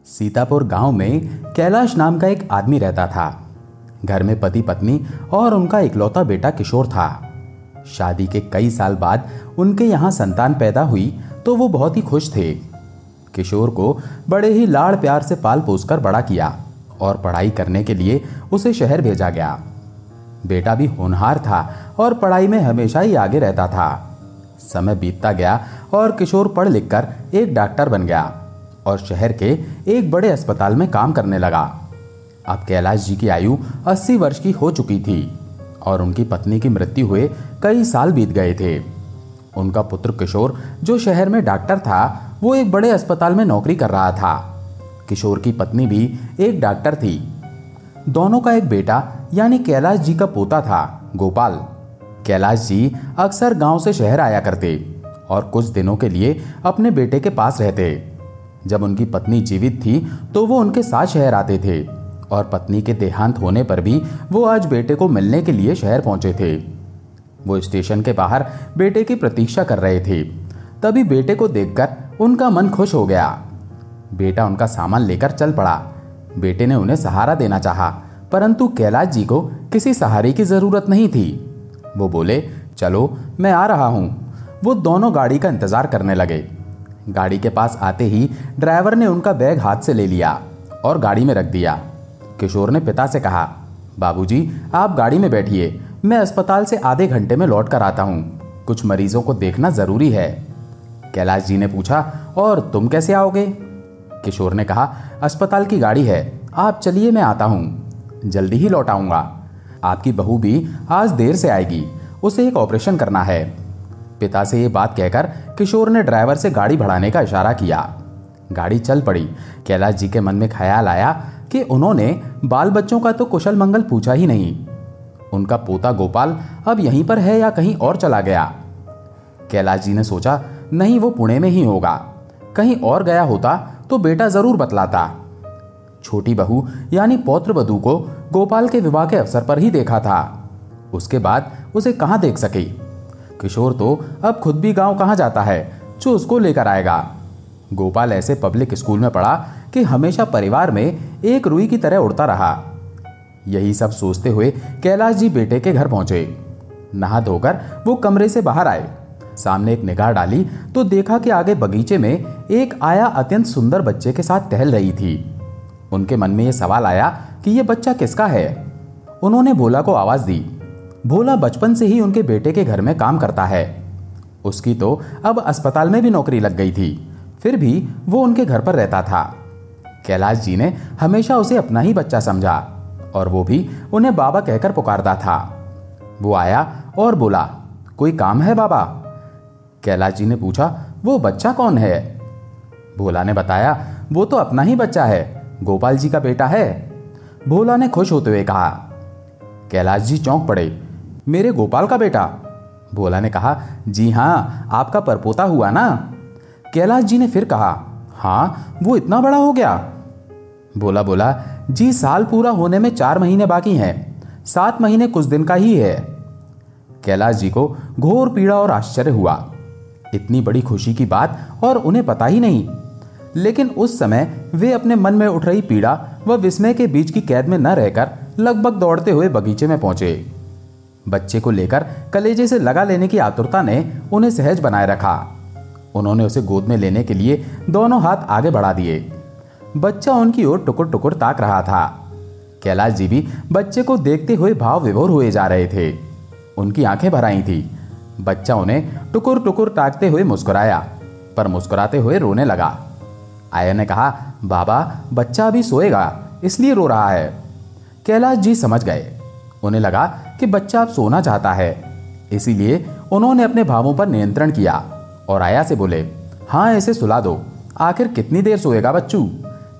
सीतापुर गांव में कैलाश नाम का एक आदमी रहता था। घर में पति पत्नी और उनका इकलौता बेटा किशोर था। शादी के कई साल बाद उनके यहाँ संतान पैदा हुई तो वो बहुत ही खुश थे। किशोर को बड़े ही लाड़ प्यार से पाल पोसकर बड़ा किया और पढ़ाई करने के लिए उसे शहर भेजा गया। बेटा भी होनहार था और पढ़ाई में हमेशा ही आगे रहता था। समय बीतता गया और किशोर पढ़ लिखकर एक डॉक्टर बन गया और शहर के एक बड़े अस्पताल में काम करने लगा। अब कैलाश जी की आयु 80 वर्ष की हो चुकी थी और उनकी पत्नी की मृत्यु हुए कई साल बीत गए थे। उनका पुत्र किशोर जो शहर में डॉक्टर था, वो एक बड़े अस्पताल में नौकरी कर रहा था। किशोर की पत्नी भी एक डॉक्टर थी। दोनों का एक बेटा यानी कैलाश जी का पोता था, गोपाल। कैलाश जी अक्सर गांव से शहर आया करते और कुछ दिनों के लिए अपने बेटे के पास रहते। जब उनकी पत्नी जीवित थी तो वो उनके साथ शहर आते थे और पत्नी के देहांत होने पर भी वो आज बेटे को मिलने के लिए शहर पहुंचे थे। वो स्टेशन के बाहर बेटे की प्रतीक्षा कर रहे थे। तभी बेटे को देखकर उनका मन खुश हो गया। बेटा उनका सामान लेकर चल पड़ा। बेटे ने उन्हें सहारा देना चाहा, परंतु कैलाश जी को किसी सहारे की जरूरत नहीं थी। वो बोले, चलो मैं आ रहा हूं। वो दोनों गाड़ी का इंतजार करने लगे। गाड़ी के पास आते ही ड्राइवर ने उनका बैग हाथ से ले लिया और गाड़ी में रख दिया। किशोर ने पिता से कहा, बाबूजी आप गाड़ी में बैठिए, मैं अस्पताल से आधे घंटे में लौट कर आता हूँ। कुछ मरीजों को देखना जरूरी है। कैलाश जी ने पूछा, और तुम कैसे आओगे? किशोर ने कहा, अस्पताल की गाड़ी है, आप चलिए मैं आता हूँ, जल्दी ही लौट आऊँगा। आपकी बहू भी आज देर से आएगी, उसे एक ऑपरेशन करना है। पिता से ये बात कहकर किशोर ने ड्राइवर से गाड़ी बढ़ाने का इशारा किया। गाड़ी चल पड़ी। कैलाश जी के मन में ख्याल आया कि उन्होंने बाल बच्चों का तो कुशल मंगल पूछा ही नहीं। उनका पोता गोपाल अब यहीं पर है या कहीं और चला गया? कैलाश जी ने सोचा, नहीं वो पुणे में ही होगा। कहीं और गया होता तो बेटा जरूर बतलाता। छोटी बहू यानी पौत्र वधू को गोपाल के विवाह के अवसर पर ही देखा था, उसके बाद उसे कहां देख सके। किशोर तो अब खुद भी गांव कहां जाता है जो उसको लेकर आएगा। गोपाल ऐसे पब्लिक स्कूल में पढ़ा कि हमेशा परिवार में एक रुई की तरह उड़ता रहा। यही सब सोचते हुए कैलाश जी बेटे के घर पहुंचे। नहा धोकर वो कमरे से बाहर आए। सामने एक निगाह डाली तो देखा कि आगे बगीचे में एक आया अत्यंत सुंदर बच्चे के साथ टहल रही थी। उनके मन में यह सवाल आया कि यह बच्चा किसका है। उन्होंने भोला को आवाज दी। भोला बचपन से ही उनके बेटे के घर में काम करता है। उसकी तो अब अस्पताल में भी नौकरी लग गई थी, फिर भी वो उनके घर पर रहता था। कैलाश जी ने हमेशा उसे अपना ही बच्चा समझा और वो भी उन्हें बाबा कहकर पुकारता था। वो आया और बोला, कोई काम है बाबा? कैलाश जी ने पूछा, वो बच्चा कौन है? भोला ने बताया, वो तो अपना ही बच्चा है, गोपाल जी का बेटा है। भोला ने खुश होते हुए कहा। कैलाश जी चौंक पड़े, मेरे गोपाल का बेटा? भोला ने कहा, जी हाँ, आपका परपोता हुआ ना। कैलाश जी ने फिर कहा, हाँ वो इतना बड़ा हो गया? भोला बोला, जी साल पूरा होने में 4 महीने बाकी हैं, 7 महीने कुछ दिन का ही है। कैलाश जी को घोर पीड़ा और आश्चर्य हुआ। इतनी बड़ी खुशी की बात और उन्हें पता ही नहीं। लेकिन उस समय वे अपने मन में उठ रही पीड़ा व विस्मय के बीच की कैद में न रहकर लगभग दौड़ते हुए बगीचे में पहुंचे। बच्चे को लेकर कलेजे से लगा लेने की आतुरता ने उन्हें सहज बनाए रखा। उन्होंने उसे गोद में लेने के लिए दोनों हाथ आगे बढ़ा दिए। बच्चा उनकी ओर टुकुर टुकुर ताक रहा था। कैलाश जी भी बच्चे को देखते हुए भाव विभोर हुए जा रहे थे। उनकी आंखें भर आई थी। बच्चा उन्हें टुकुर टुकुर ताकते हुए मुस्कुराया, पर मुस्कुराते हुए रोने लगा। आया ने कहा, बाबा बच्चा अभी सोएगा इसलिए रो रहा है। कैलाश जी समझ गए। उन्हें लगा कि बच्चा अब सोना चाहता है, इसीलिए उन्होंने अपने भावों पर नियंत्रण किया और आया से बोले, हाँ इसे सुला दो, आखिर कितनी देर सोएगा बच्चू?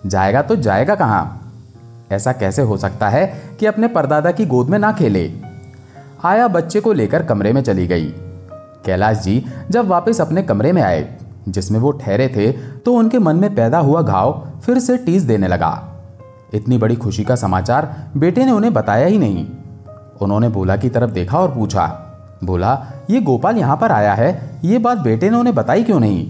जाएगा तो जाएगा कहाँ? ऐसा कैसे हो सकता है कि अपने परदादा की गोद में ना खेले? आया बच्चे को लेकर कमरे में चली गई। कैलाश जी जब वापस अपने कमरे में आए जिसमें वो ठहरे थे तो उनके मन में पैदा हुआ घाव फिर से टीस देने लगा। इतनी बड़ी खुशी का समाचार बेटे ने उन्हें बताया ही नहीं। उन्होंने भोला की तरफ देखा और पूछा, भोला ये गोपाल यहाँ पर आया है, ये बात बेटे ने उन्हें बताई क्यों नहीं?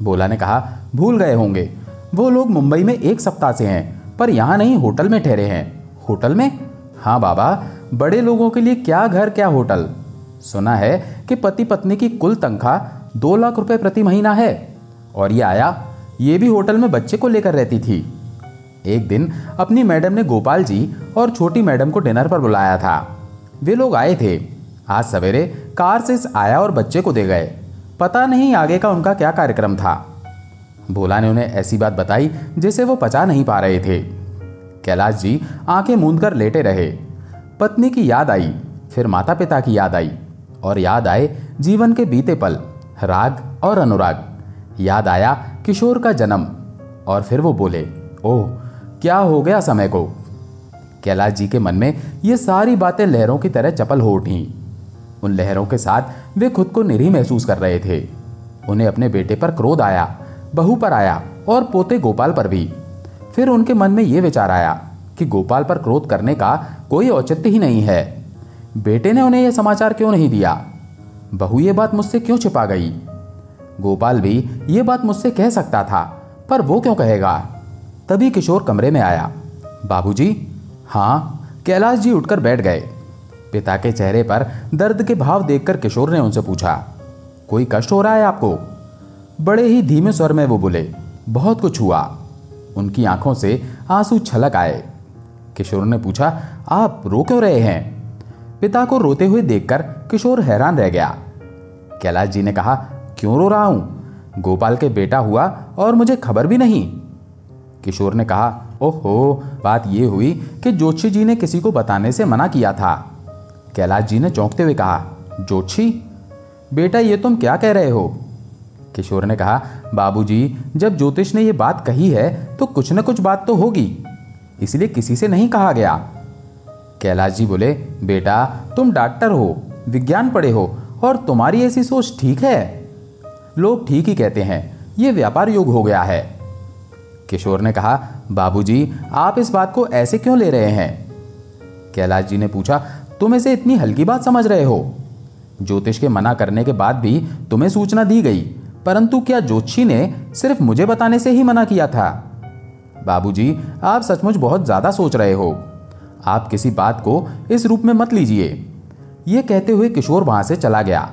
भोला ने कहा, भूल गए होंगे, वो लोग मुंबई में 1 सप्ताह से हैं, पर यहाँ नहीं, होटल में ठहरे हैं। होटल में? हाँ बाबा, बड़े लोगों के लिए क्या घर क्या होटल। सुना है कि पति पत्नी की कुल तनख्वाह 2 लाख रुपए प्रति महीना है। और ये आया, ये भी होटल में बच्चे को लेकर रहती थी। एक दिन अपनी मैडम ने गोपाल जी और छोटी मैडम को डिनर पर बुलाया था। वे लोग आए थे। आज सवेरे कार से आया और बच्चे को दे गए। पता नहीं आगे का उनका क्या कार्यक्रम था। भोला ने उन्हें ऐसी बात बताई जिसे वो पचा नहीं पा रहे थे। कैलाश जी आंखें मूंद कर लेटे रहे। पत्नी की याद आई, फिर माता पिता की याद आई, और याद आए जीवन के बीते पल, राग और अनुराग। याद आया किशोर का जन्म, और फिर वो बोले, ओह क्या हो गया समय को। कैलाश जी के मन में ये सारी बातें लहरों की तरह चपल हो उठी। उन लहरों के साथ वे खुद को निरीह महसूस कर रहे थे। उन्हें अपने बेटे पर क्रोध आया, बहू पर आया और पोते गोपाल पर भी। फिर उनके मन में यह विचार आया कि गोपाल पर क्रोध करने का कोई औचित्य ही नहीं है। बेटे ने उन्हें यह समाचार क्यों नहीं दिया? बहू ये बात मुझसे क्यों छिपा गई? गोपाल भी ये बात मुझसे कह सकता था, पर वो क्यों कहेगा? तभी किशोर कमरे में आया। बाबूजी। हाँ। कैलाश जी उठकर बैठ गए। पिता के चेहरे पर दर्द के भाव देखकर किशोर ने उनसे पूछा, कोई कष्ट हो रहा है आपको? बड़े ही धीमे स्वर में वो बोले, बहुत कुछ हुआ। उनकी आंखों से आंसू छलक आए। किशोर ने पूछा, आप रो क्यों रहे हैं? पिता को रोते हुए देखकर किशोर हैरान रह गया। कैलाश जी ने कहा, क्यों रो रहा हूं? गोपाल के बेटा हुआ और मुझे खबर भी नहीं। किशोर ने कहा, ओहो, बात ये हुई कि ज्योतिषी जी ने किसी को बताने से मना किया था। कैलाश जी ने चौंकते हुए कहा, ज्योतिषी? बेटा ये तुम क्या कह रहे हो? किशोर ने कहा, बाबूजी, जब ज्योतिष ने ये बात कही है तो कुछ न कुछ बात तो होगी, इसलिए किसी से नहीं कहा गया। कैलाश जी बोले, बेटा तुम डॉक्टर हो, विज्ञान पढ़े हो, और तुम्हारी ऐसी सोच ठीक है? लोग ठीक ही कहते हैं, ये व्यापार योग हो गया है। किशोर ने कहा, बाबूजी आप इस बात को ऐसे क्यों ले रहे हैं? कैलाश जी ने पूछा, तुम इसे इतनी हल्की बात समझ रहे हो? ज्योतिष के मना करने के बाद भी तुम्हें सूचना दी गई, परंतु क्या ज्योतिषी ने सिर्फ मुझे बताने से ही मना किया था? बाबूजी आप सचमुच बहुत ज्यादा सोच रहे हो। आप किसी बात को इस रूप में मत लीजिए। यह कहते हुए किशोर वहां से चला गया।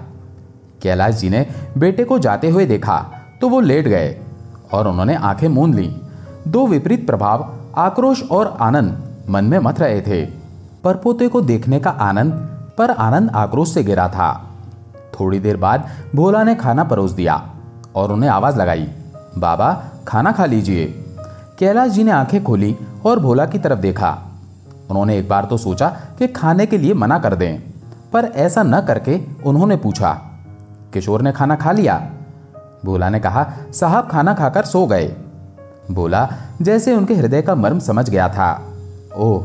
कैलाश जी ने बेटे को जाते हुए देखा तो वो लेट गए और उन्होंने आंखें मूंद लीं। 2 विपरीत प्रभाव, आक्रोश और आनंद मन में मथ रहे थे। परपोते को देखने का आनंद पर आनंद आक्रोश से गिरा था। थोड़ी देर बाद भोला ने खाना परोस दिया और उन्हें आवाज लगाई, बाबा खाना खा लीजिए। कैलाश जी ने आंखें खोली और भोला की तरफ देखा। उन्होंने एक बार तो सोचा कि खाने के लिए मना कर दें, पर ऐसा न करके उन्होंने पूछा, किशोर ने खाना खा लिया? भोला ने कहा, साहब खाना खाकर सो गए। भोला जैसे उनके हृदय का मर्म समझ गया था। ओह,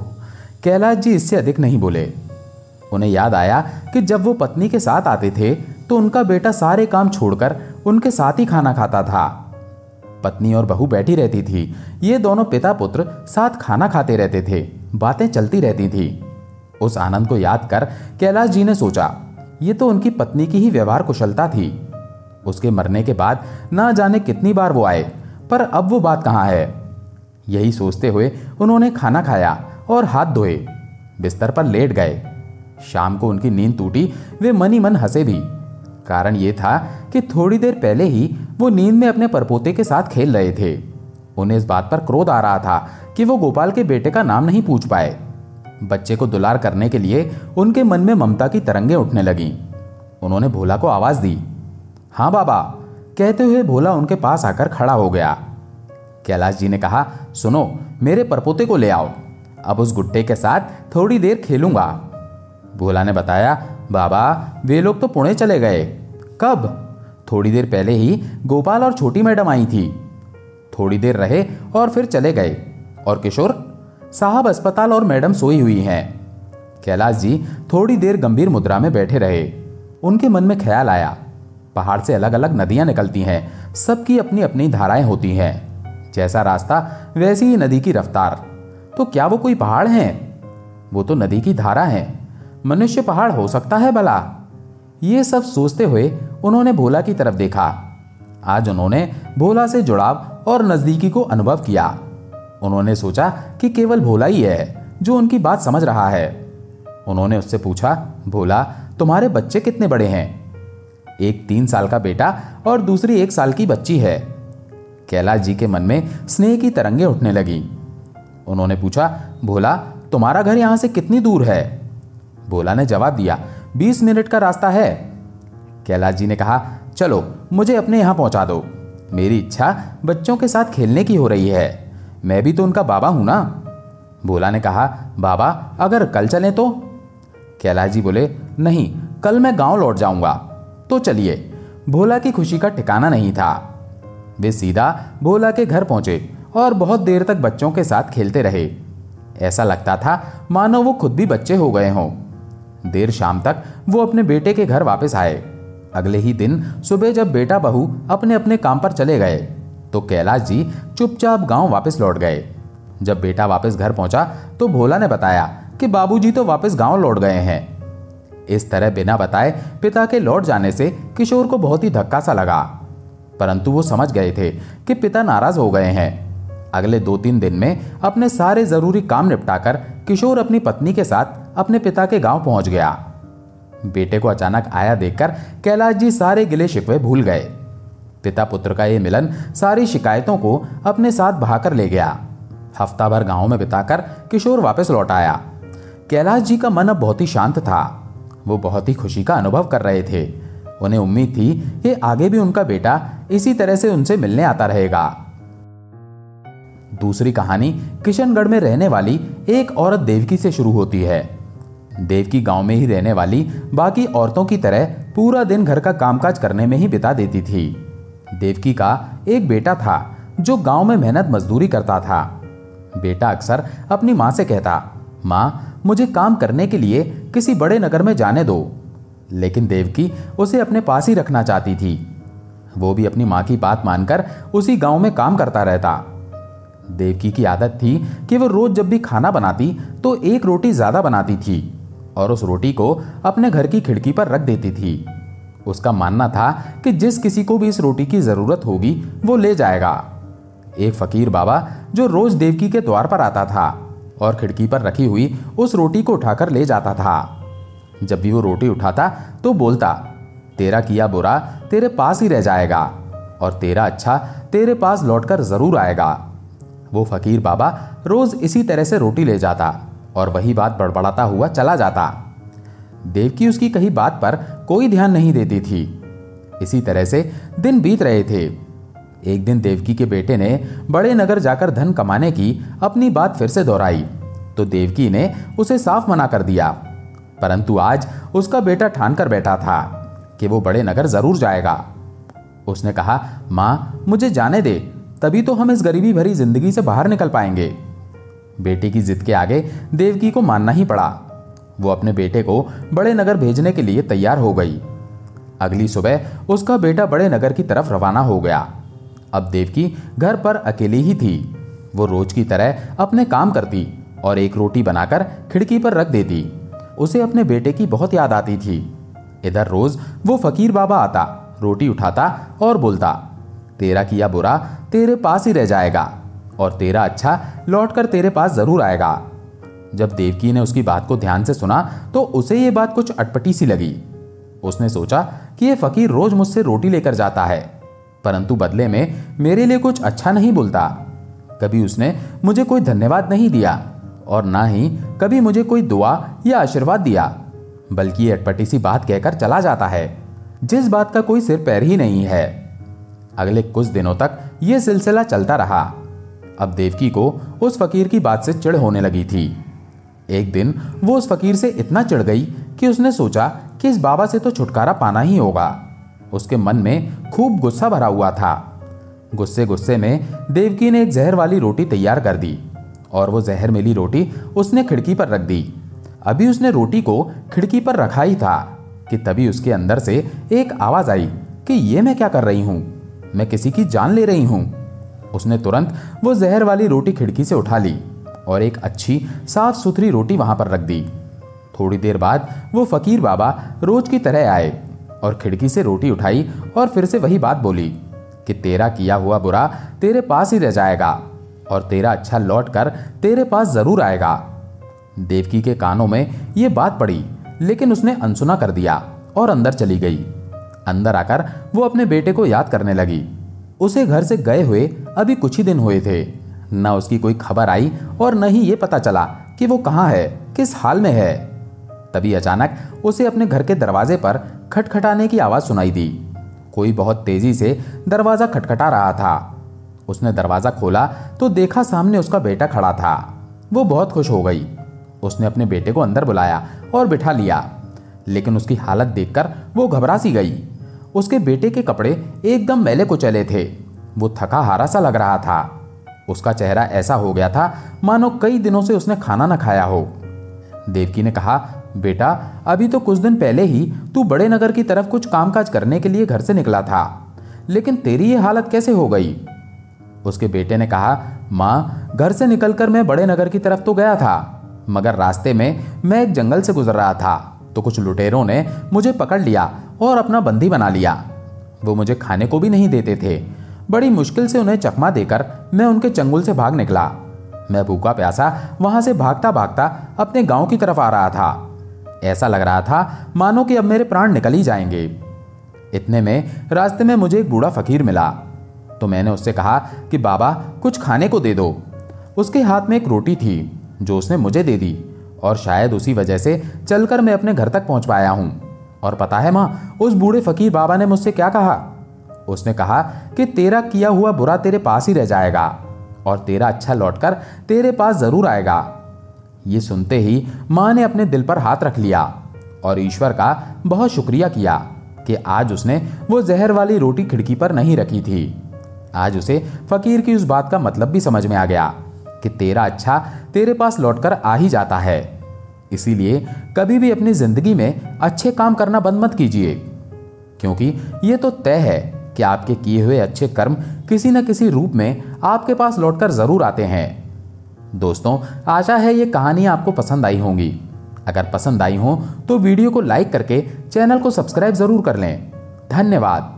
कैलाश जी इससे अधिक नहीं बोले। उन्हें याद आया कि जब वो पत्नी के साथ आते थे तो उनका बेटा सारे काम छोड़कर उनके साथ ही खाना खाता था। पत्नी और बहू बैठी रहती थी। ये दोनों पिता पुत्र साथ खाना खाते रहते थे, बातें चलती रहती थी। उस आनंद को याद कर कैलाश जी ने सोचा, ये तो उनकी पत्नी की ही व्यवहार कुशलता थी। उसके मरने के बाद ना जाने कितनी बार वो आए, पर अब वो बात कहाँ है? यही सोचते हुए उन्होंने खाना खाया और हाथ धोए, बिस्तर पर लेट गए। शाम को उनकी नींद टूटी। वे मन ही मन हंसे भी। कारण ये था कि थोड़ी देर पहले ही वो नींद में अपने परपोते के साथ खेल रहे थे। उन्हें इस बात पर क्रोध आ रहा था कि वो गोपाल के बेटे का नाम नहीं पूछ पाए। बच्चे को दुलार करने के लिए उनके मन में ममता की तरंगें उठने लगीं। उन्होंने भोला को आवाज दी। हाँ बाबा, कहते हुए भोला उनके पास आकर खड़ा हो गया। कैलाश जी ने कहा, सुनो, मेरे परपोते को ले आओ, अब उस गुड्डे के साथ थोड़ी देर खेलूंगा। भोला ने बताया, बाबा वे लोग तो पुणे चले गए। कब? थोड़ी देर पहले ही गोपाल और छोटी मैडम आई थी। थोड़ी देर रहे और फिर चले गए। और किशोर? साहब अस्पताल और मैडम सोई हुई हैं। कैलाश जी थोड़ी देर गंभीर मुद्रा में बैठे रहे। उनके मन में ख्याल आया, पहाड़ से अलग अलग नदियां निकलती हैं, सबकी अपनी अपनी धाराएं होती हैं। जैसा रास्ता वैसी ही नदी की रफ्तार। तो क्या वो कोई पहाड़ हैं? वो तो नदी की धारा है। मनुष्य पहाड़ हो सकता है भला? ये सब सोचते हुए उन्होंने भोला की तरफ देखा। आज उन्होंने भोला से जुड़ाव और नजदीकी को अनुभव किया। उन्होंने सोचा कि केवल भोला ही है जो उनकी बात समझ रहा है। उन्होंने उससे पूछा, भोला, तुम्हारे बच्चे कितने बड़े हैं? एक 3 साल का बेटा और दूसरी 1 साल की बच्ची है। कैलाश जी के मन में स्नेह की तरंगें उठने लगी। उन्होंने पूछा, भोला, तुम्हारा घर यहां से कितनी दूर है? भोला ने जवाब दिया, 20 मिनट का रास्ता है। कैलाश जी ने कहा, चलो मुझे अपने यहां पहुंचा दो। मेरी इच्छा बच्चों के साथ खेलने की हो रही है। मैं भी तो उनका बाबा हूं ना। भोला ने कहा, बाबा, अगर कल चलें तो? कैलाश जी बोले, नहीं, कल मैं गांव लौट जाऊंगा। तो चलिए। भोला की खुशी का ठिकाना नहीं था। वे सीधा भोला के घर पहुंचे और बहुत देर तक बच्चों के साथ खेलते रहे। ऐसा लगता था मानो वो खुद भी बच्चे हो गए हों। देर शाम तक वो अपने बेटे के घर वापस आए। अगले ही दिन सुबह जब बेटा बहू अपने अपने काम पर चले गए तो कैलाश जी चुपचाप गांव वापस लौट गए। जब बेटा वापस घर पहुंचा तो भोला ने बताया कि बाबूजी तो वापस गांव लौट गए हैं। इस तरह बिना बताए पिता के लौट जाने से किशोर को बहुत ही धक्का सा लगा, परंतु वो समझ गए थे कि पिता नाराज हो गए हैं। अगले 2-3 दिन में अपने सारे जरूरी काम निपटाकर किशोर अपनी पत्नी के साथ अपने पिता के गांव पहुंच गया। बेटे को अचानक आया देखकर कैलाश जी सारे गिले शिकवे भूल गए। पिता पुत्र का यह मिलन सारी शिकायतों को अपने साथ बहाकर ले गया। हफ्ता भर गांव में बिताकर किशोर वापस लौट आया। कैलाश जी का मन अब बहुत ही शांत था। वो बहुत ही खुशी का अनुभव कर रहे थे। उन्हें उम्मीद थी कि आगे भी उनका बेटा इसी तरह से उनसे मिलने आता रहेगा। दूसरी कहानी किशनगढ़ में रहने वाली एक औरत देवकी से शुरू होती है। देवकी गांव में ही रहने वाली बाकी औरतों की तरह पूरा दिन घर का कामकाज करने में ही बिता देती थी। देवकी का एक बेटा था जो गांव में मेहनत मजदूरी करता था। बेटा अक्सर अपनी माँ से कहता, माँ, मुझे काम करने के लिए किसी बड़े नगर में जाने दो। लेकिन देवकी उसे अपने पास ही रखना चाहती थी। वो भी अपनी माँ की बात मानकर उसी गांव में काम करता रहता। देवकी की आदत थी कि वो रोज जब भी खाना बनाती तो 1 रोटी ज्यादा बनाती थी और उस रोटी को अपने घर की खिड़की पर रख देती थी। उसका मानना था कि जिस किसी को भी इस रोटी की जरूरत होगी वो ले जाएगा। एक फकीर बाबा जो रोज देवकी के द्वार पर आता था और खिड़की पर रखी हुई उस रोटी को उठाकर ले जाता था। जब भी वो रोटी उठाता तो बोलता, तेरा किया बुरा तेरे पास ही रह जाएगा और तेरा अच्छा तेरे पास लौटकर जरूर आएगा। वो फकीर बाबा रोज इसी तरह से रोटी ले जाता और वही बात बड़बड़ाता हुआ चला जाता। देवकी उसकी कही बात पर कोई ध्यान नहीं देती थी। इसी तरह से दिन बीत रहे थे। एक दिन देवकी के बेटे ने बड़े नगर जाकर धन कमाने की अपनी बात फिर से दोहराई तो देवकी ने उसे साफ मना कर दिया। परंतु आज उसका बेटा ठान कर बैठा था कि वो बड़े नगर जरूर जाएगा। उसने कहा, माँ, मुझे जाने दे, तभी तो हम इस गरीबी भरी जिंदगी से बाहर निकल पाएंगे। बेटे की जिद के आगे देवकी को मानना ही पड़ा। वो अपने बेटे को बड़े नगर भेजने के लिए तैयार हो गई। अगली सुबह उसका बेटा बड़े नगर की तरफ रवाना हो गया। अब देवकी घर पर अकेली ही थी। वो रोज की तरह अपने काम करती और 1 रोटी बनाकर खिड़की पर रख देती। उसे अपने बेटे की बहुत याद आती थी। इधर रोज वो फकीर बाबा आता, रोटी उठाता और बोलता, तेरा किया बुरा तेरे पास ही रह जाएगा और तेरा अच्छा लौटकर तेरे पास जरूर आएगा। जब देवकी ने उसकी बात को ध्यान से सुना तो उसे ये बात कुछ अटपटी सी लगी। उसने सोचा कि ये फकीर रोज मुझसे रोटी लेकर जाता है, परंतु बदले में मेरे लिए कुछ अच्छा नहीं बोलता। कभी उसने मुझे कोई धन्यवाद नहीं दिया और ना ही कभी मुझे कोई दुआ या आशीर्वाद दिया, बल्कि ये अटपटी सी बात कहकर चला जाता है जिस बात का कोई सिर पैर ही नहीं है। अगले कुछ दिनों तक यह सिलसिला चलता रहा। अब देवकी को उस फकीर की बात से चिढ़ होने लगी थी। एक दिन वो उस फकीर से इतना चिढ़ गई कि उसने सोचा कि इस बाबा से तो छुटकारा पाना ही होगा। उसके मन में खूब गुस्सा भरा हुआ था। गुस्से गुस्से में देवकी ने एक जहर वाली रोटी तैयार कर दी और वो जहर मिली रोटी उसने खिड़की पर रख दी। अभी उसने रोटी को खिड़की पर रखा ही था कि तभी उसके अंदर से एक आवाज आई कि ये मैं क्या कर रही हूं, मैं किसी की जान ले रही हूं। उसने तुरंत वो जहर वाली रोटी खिड़की से उठा ली और एक अच्छी साफ सुथरी रोटी वहां पर रख दी। थोड़ी देर बाद वो फकीर बाबा रोज की तरह आए और खिड़की से रोटी उठाई और फिर से वही बात बोली कि तेरा किया हुआ बुरा तेरे पास ही रह जाएगा और तेरा अच्छा लौट कर तेरे पास जरूर आएगा। देवकी के कानों में यह बात पड़ी, लेकिन उसने अनसुना कर दिया और अंदर चली गई। अंदर आकर वो अपने बेटे को याद करने लगी। उसे घर से गए हुए अभी कुछ ही दिन हुए थे। न उसकी कोई खबर आई और न ही ये पता चला कि वो कहाँ है, किस हाल में है। तभी अचानक उसे अपने घर के दरवाजे पर खटखटाने की आवाज सुनाई दी। कोई बहुत तेजी से दरवाजा खटखटा रहा था। उसने दरवाजा खोला तो देखा सामने उसका बेटा खड़ा था। वो बहुत खुश हो गई। उसने अपने बेटे को अंदर बुलाया और बिठा लिया, लेकिन उसकी हालत देखकर वो घबरा सी गई। उसके बेटे के कपड़े एकदम मैले कुचैले थे। वो थका हारा सा लग रहा था। उसका चेहरा ऐसा हो गया था मानो कई दिनों से उसने खाना न खाया हो। देवकी ने कहा, बेटा, अभी तो कुछ दिन पहले ही तू बड़े नगर की तरफ कुछ कामकाज करने के लिए घर से निकला था, लेकिन तेरी ये हालत कैसे हो गई? उसके बेटे ने कहा, माँ, घर से निकलकर मैं बड़े नगर की तरफ तो गया था, मगर रास्ते में मैं एक जंगल से गुजर रहा था तो कुछ लुटेरों ने मुझे पकड़ लिया और अपना बंदी बना लिया। वो मुझे खाने को भी नहीं देते थे। बड़ी मुश्किल से उन्हें चकमा देकर मैं उनके चंगुल से भाग निकला। मैं भूखा प्यासा वहां से भागता भागता अपने गांव की तरफ आ रहा था। ऐसा लग रहा था मानो कि अब मेरे प्राण निकल ही जाएंगे। इतने में रास्ते में मुझे एक बूढ़ा फकीर मिला, तो मैंने उससे कहा कि बाबा, कुछ खाने को दे दो। उसके हाथ में एक रोटी थी जो उसने मुझे दे दी, और शायद उसी वजह से चलकर मैं अपने घर तक पहुंच पाया हूं। और पता है माँ, उस बूढ़े फकीर बाबा ने मुझसे क्या कहा? उसने कहा कि तेरा किया हुआ बुरा तेरे पास ही रह जाएगा और तेरा अच्छा लौटकर तेरे पास जरूर आएगा। ये सुनते ही माँ ने अपने दिल पर हाथ रख लिया और ईश्वर का बहुत शुक्रिया किया कि आज उसने वो जहर वाली रोटी खिड़की पर नहीं रखी थी। आज उसे फकीर की उस बात का मतलब भी समझ में आ गया कि तेरा अच्छा तेरे पास लौटकर आ ही जाता है। इसीलिए कभी भी अपनी जिंदगी में अच्छे काम करना बंद मत कीजिए, क्योंकि ये तो तय है कि आपके किए हुए अच्छे कर्म किसी न किसी रूप में आपके पास लौटकर जरूर आते हैं। दोस्तों, आशा है ये कहानी आपको पसंद आई होंगी। अगर पसंद आई हो तो वीडियो को लाइक करके चैनल को सब्सक्राइब जरूर कर लें। धन्यवाद।